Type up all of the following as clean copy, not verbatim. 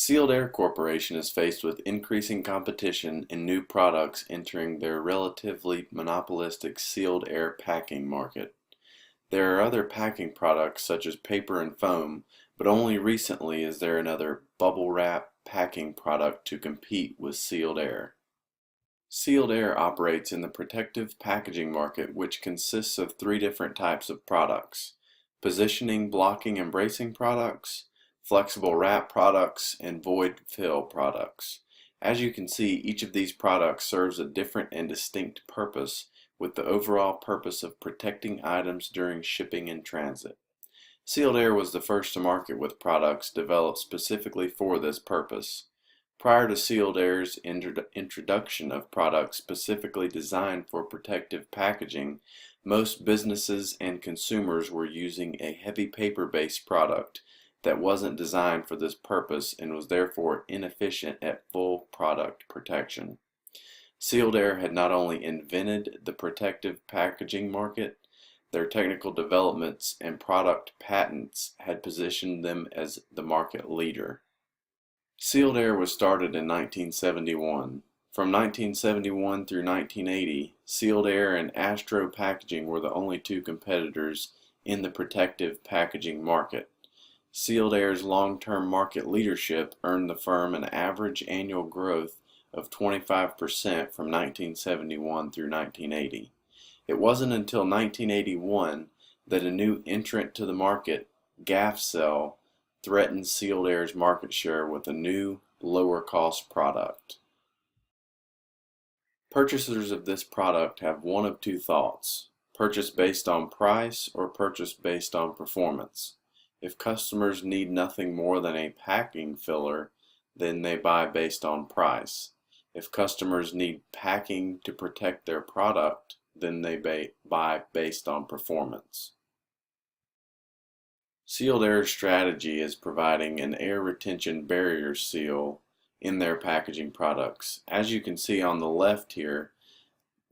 Sealed Air Corporation is faced with increasing competition and new products entering their relatively monopolistic sealed air packing market. There are other packing products such as paper and foam, but only recently is there another bubble wrap packing product to compete with Sealed Air. Sealed Air operates in the protective packaging market, which consists of three different types of products: positioning, blocking, and bracing products, flexible wrap products, and void fill products. As you can see, each of these products serves a different and distinct purpose, with the overall purpose of protecting items during shipping and transit. Sealed Air was the first to market with products developed specifically for this purpose. Prior to Sealed Air's introduction of products specifically designed for protective packaging, most businesses and consumers were using a heavy paper-based product that wasn't designed for this purpose and was therefore inefficient at full product protection. Sealed Air had not only invented the protective packaging market, their technical developments and product patents had positioned them as the market leader. Sealed Air was started in 1971. From 1971 through 1980, Sealed Air and Astro Packaging were the only two competitors in the protective packaging market. Sealed Air's long-term market leadership earned the firm an average annual growth of 25% from 1971 through 1980. It wasn't until 1981 that a new entrant to the market, GafCell, threatened Sealed Air's market share with a new, lower-cost product. Purchasers of this product have one of two thoughts: purchase based on price or purchase based on performance. If customers need nothing more than a packing filler, then they buy based on price. If customers need packing to protect their product, then they buy based on performance. Sealed Air's strategy is providing an air retention barrier seal in their packaging products. As you can see on the left here,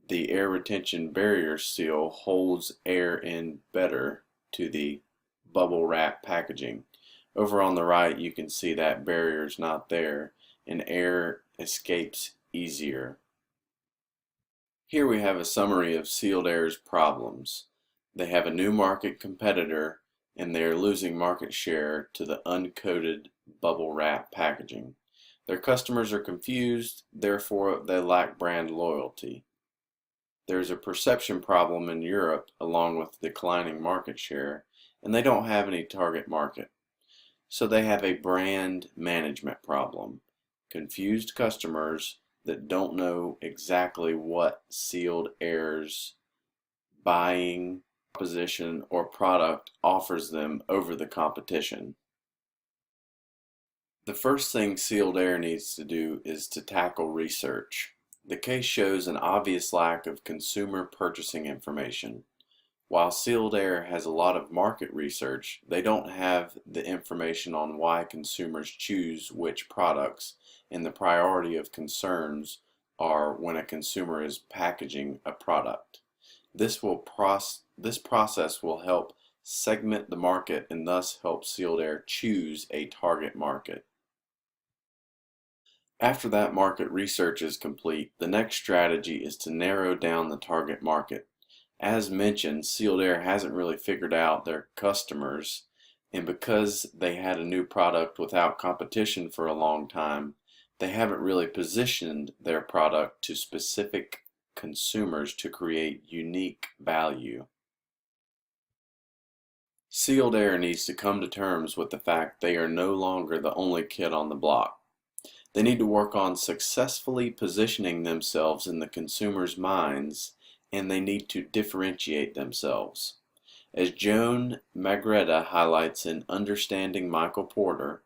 the air retention barrier seal holds air in better to the bubble wrap packaging. Over on the right, you can see that barrier is not there and air escapes easier. Here we have a summary of Sealed Air's problems. They have a new market competitor and they are losing market share to the uncoated bubble wrap packaging. Their customers are confused, therefore they lack brand loyalty. There's a perception problem in Europe along with declining market share, and they don't have any target market. So they have a brand management problem. Confused customers that don't know exactly what Sealed Air's buying proposition or product offers them over the competition. The first thing Sealed Air needs to do is to tackle research. The case shows an obvious lack of consumer purchasing information. While Sealed Air has a lot of market research, they don't have the information on why consumers choose which products, and the priority of concerns are when a consumer is packaging a product. This process will help segment the market and thus help Sealed Air choose a target market. After that market research is complete, the next strategy is to narrow down the target market. As mentioned, Sealed Air hasn't really figured out their customers, and because they had a new product without competition for a long time, they haven't really positioned their product to specific consumers to create unique value. Sealed Air needs to come to terms with the fact they are no longer the only kid on the block. They need to work on successfully positioning themselves in the consumer's minds, and they need to differentiate themselves. As Joan Magretta highlights in Understanding Michael Porter,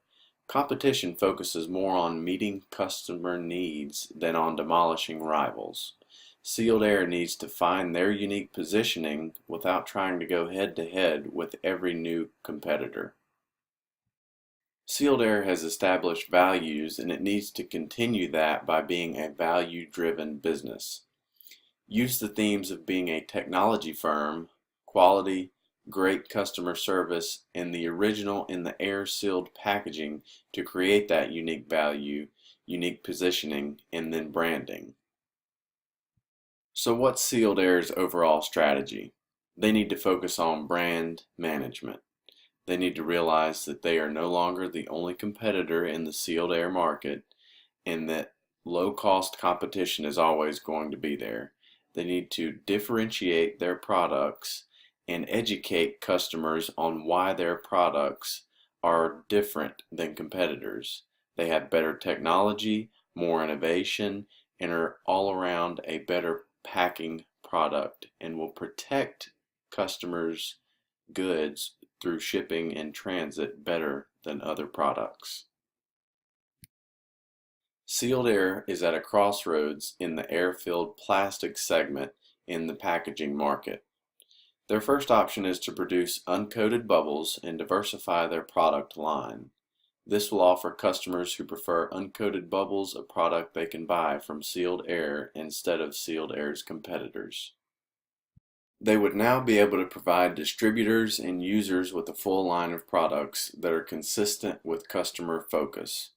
competition focuses more on meeting customer needs than on demolishing rivals. Sealed Air needs to find their unique positioning without trying to go head-to-head with every new competitor. Sealed Air has established values, and it needs to continue that by being a value-driven business. Use the themes of being a technology firm, quality, great customer service, and the original in the air sealed packaging to create that unique value, unique positioning, and then branding. So what's Sealed Air's overall strategy? They need to focus on brand management. They need to realize that they are no longer the only competitor in the sealed air market and that low-cost competition is always going to be there. They need to differentiate their products and educate customers on why their products are different than competitors. They have better technology, more innovation, and are all around a better packing product and will protect customers' goods through shipping and transit better than other products. Sealed Air is at a crossroads in the air-filled plastic segment in the packaging market. Their first option is to produce uncoated bubbles and diversify their product line. This will offer customers who prefer uncoated bubbles a product they can buy from Sealed Air instead of Sealed Air's competitors. They would now be able to provide distributors and users with a full line of products that are consistent with customer focus.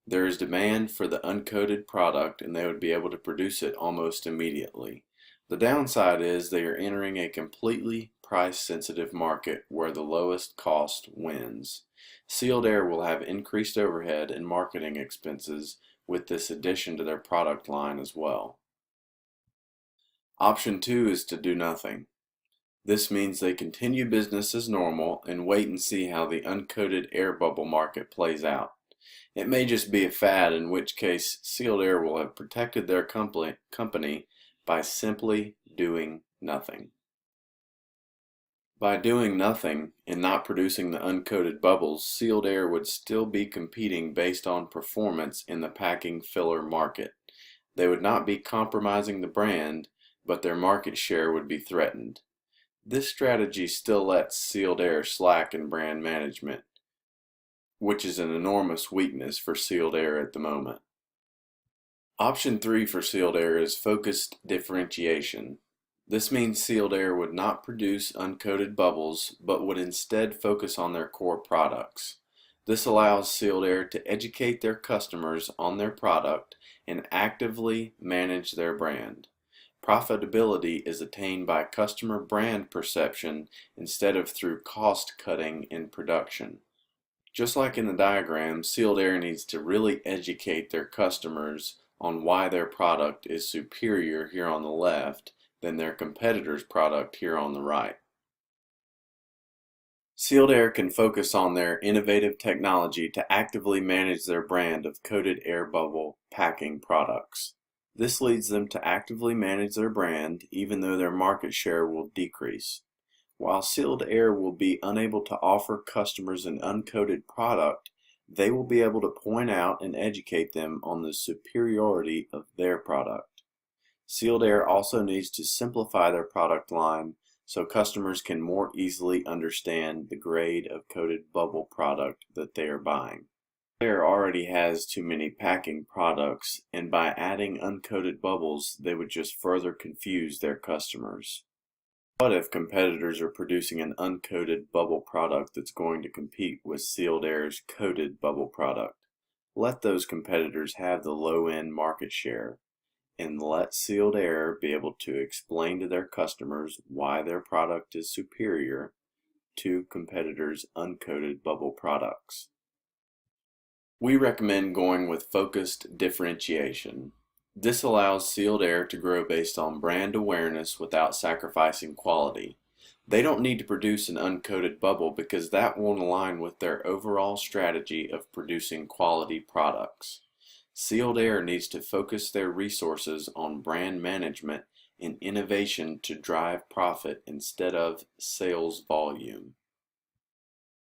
There is demand for the uncoated product and they would be able to produce it almost immediately. The downside is they are entering a completely price-sensitive market where the lowest cost wins. Sealed Air will have increased overhead and marketing expenses with this addition to their product line as well. Option 2 is to do nothing. This means they continue business as normal and wait and see how the uncoated air bubble market plays out. It may just be a fad, in which case Sealed Air will have protected their company by simply doing nothing. By doing nothing and not producing the uncoated bubbles, Sealed Air would still be competing based on performance in the packing filler market. They would not be compromising the brand, but their market share would be threatened. This strategy still lets Sealed Air slack in brand management, which is an enormous weakness for Sealed Air at the moment. Option 3 for Sealed Air is focused differentiation. This means Sealed Air would not produce uncoated bubbles, but would instead focus on their core products. This allows Sealed Air to educate their customers on their product and actively manage their brand. Profitability is attained by customer brand perception instead of through cost cutting in production. Just like in the diagram, Sealed Air needs to really educate their customers on why their product is superior here on the left than their competitor's product here on the right. Sealed Air can focus on their innovative technology to actively manage their brand of coated air bubble packing products. This leads them to actively manage their brand even though their market share will decrease. While Sealed Air will be unable to offer customers an uncoated product, they will be able to point out and educate them on the superiority of their product. Sealed Air also needs to simplify their product line so customers can more easily understand the grade of coated bubble product that they are buying. Air already has too many packing products, and by adding uncoated bubbles, they would just further confuse their customers. What if competitors are producing an uncoated bubble product that's going to compete with Sealed Air's coated bubble product? Let those competitors have the low-end market share, and let Sealed Air be able to explain to their customers why their product is superior to competitors' uncoated bubble products. We recommend going with focused differentiation. This allows Sealed Air to grow based on brand awareness without sacrificing quality. They don't need to produce an uncoated bubble because that won't align with their overall strategy of producing quality products. Sealed Air needs to focus their resources on brand management and innovation to drive profit instead of sales volume.